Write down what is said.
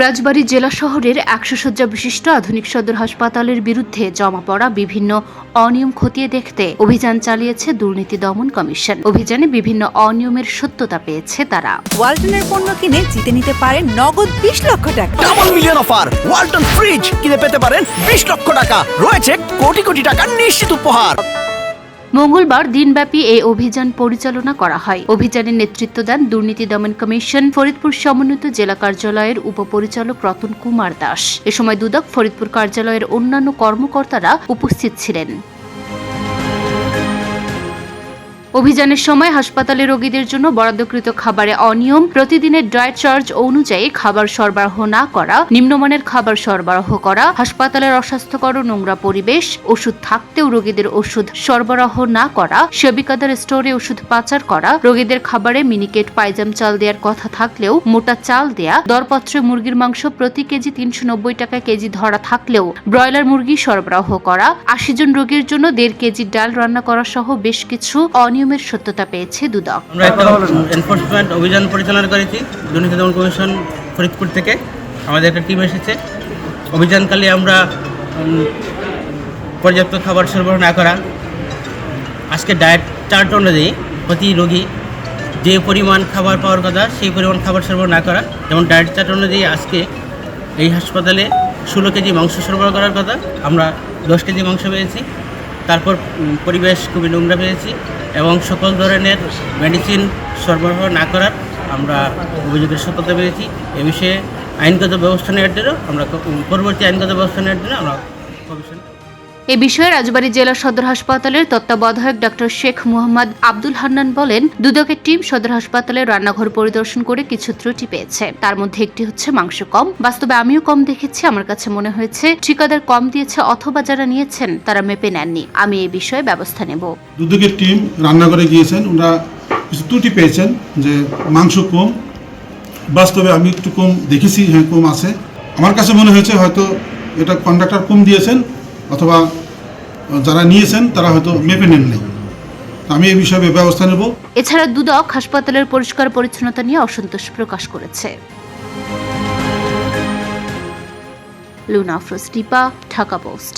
রাজবাড়ী জেলা শহরের ১০০ শয্যা বিশিষ্ট আধুনিক সদর হাসপাতালের বিরুদ্ধে জমা পড়া বিভিন্ন অনিয়ম খতিয়ে দেখতে অভিযান চালিয়েছে দুর্নীতি দমন কমিশন। অভিযানে বিভিন্ন অনিয়মের সত্যতা পেয়েছে তারা। ওয়ালটনের পণ্য কিনে জিতে নিতে পারেন নগদ ২০ লক্ষ টাকা। Double million offer! Walton fridge কিনে পেতে পারেন ২০ লক্ষ টাকা। রয়েছে কোটি কোটি টাকার নিশ্চিত উপহার। মঙ্গলবার দিনব্যাপী এই অভিযান পরিচালনা করা হয়। অভিযানের নেতৃত্ব দেন দুর্নীতি দমন কমিশন ফরিদপুর সমন্বিত জেলা কার্যালয়ের উপপরিচালক রতন কুমার দাস। এ সময় দুদক ফরিদপুর কার্যালয়ের অন্যান্য কর্মকর্তারা উপস্থিত ছিলেন। অভিযানের সময় হাসপাতালে রোগীদের জন্য বরাদ্দকৃত খাবারে অনিয়ম, প্রতিদিনের ডায়েট চার্জ অনুযায়ী খাবার সরবরাহ না করা, নিম্নমানের খাবার সরবরাহ করা, হাসপাতালের অস্বাস্থ্যকর ও নোংরা পরিবেশ, ওষুধ থাকতেও রোগীদের ওষুধ সরবরাহ না করা, সেবিকাদের স্টোরে ওষুধ পাচার করা, রোগীদের খাবারে মিনিকেট পাইজাম চাল দেওয়ার কথা থাকলেও মোটা চাল দেয়া, দরপত্রে মুরগির মাংস প্রতি কেজি ৩৯০ টাকা কেজি ধরা থাকলেও ব্রয়লার মুরগি সরবরাহ করা, ৮০ জন রোগীর জন্য ১.৫ কেজি ডাল রান্না করা সহ বেশ কিছু অনিয়মের সত্যতা পেয়েছে দুদক। আমরা একটা এনফোর্সমেন্ট অভিযান পরিচালনা করেছি দুর্নীতি দমন কমিশন ফরিদপুর থেকে। আমাদের একটা টিম এসেছে। অভিযানকালে আমরা পর্যাপ্ত খাবার সরবরাহ না করা, আজকে ডায়েট চার্ট অনুযায়ী প্রতি রোগী যে পরিমাণ খাবার পাওয়ার কথা সেই পরিমাণ খাবার সরবরাহ না করা। যেমন ডায়েট চার্ট অনুযায়ী আজকে এই হাসপাতালে ১৬ কেজি মাংস সরবরাহ করার কথা, আমরা ১০ কেজি মাংস পেয়েছি। তারপর পরিবেশ খুবই নোংরা পেয়েছি এবং সকল ধরনের মেডিসিন সরবরাহ না করার আমরা অভিযোগের সত্যতা পেয়েছি। এ বিষয়ে আইনগত ব্যবস্থা নেওয়ার জন্য আমরা পরবর্তী আইনগত ব্যবস্থা নেওয়ার জন্য আমরা কমিশন। এ বিষয়ে রাজবাড়ী জেলা সদর হাসপাতালের তত্ত্বাবধায়ক ডক্টর শেখ মোহাম্মদ আব্দুল হান্নান বলেন, দুদকের টিম সদর হাসপাতালের রান্নাঘর পরিদর্শন করে কিছু ত্রুটি পেয়েছে। তার মধ্যে একটি হচ্ছে মাংস কম। বাস্তবে আমিও কম দেখেছি। আমার কাছে মনে হয়েছে ঠিকাদার কম দিয়েছে অথবা যারা নিয়েছেন তারা মেপে নেননি। আমি এই বিষয়ে ব্যবস্থা নেব। দুদকের টিম রান্নাঘরে গিয়েছেন, ওনারা কিছু ত্রুটি পেয়েছেন যে মাংস কম। বাস্তবে আমি একটু কম দেখেছি, হ্যাঁ কম আছে। আমার কাছে মনে হয়েছে হয়তো এটা কন্ডাক্টর কম দিয়েছেন অথবা যারা নিয়েছেন তারা হয়তো মেপে নেননি। আমি এই বিষয়ে ব্যবস্থা নেব। এছাড়া দুদক হাসপাতালের পরিষ্কার পরিচ্ছন্নতা নিয়ে অসন্তোষ প্রকাশ করেছে। লুনা আফরোজ টিপা, ঢাকা পোস্ট।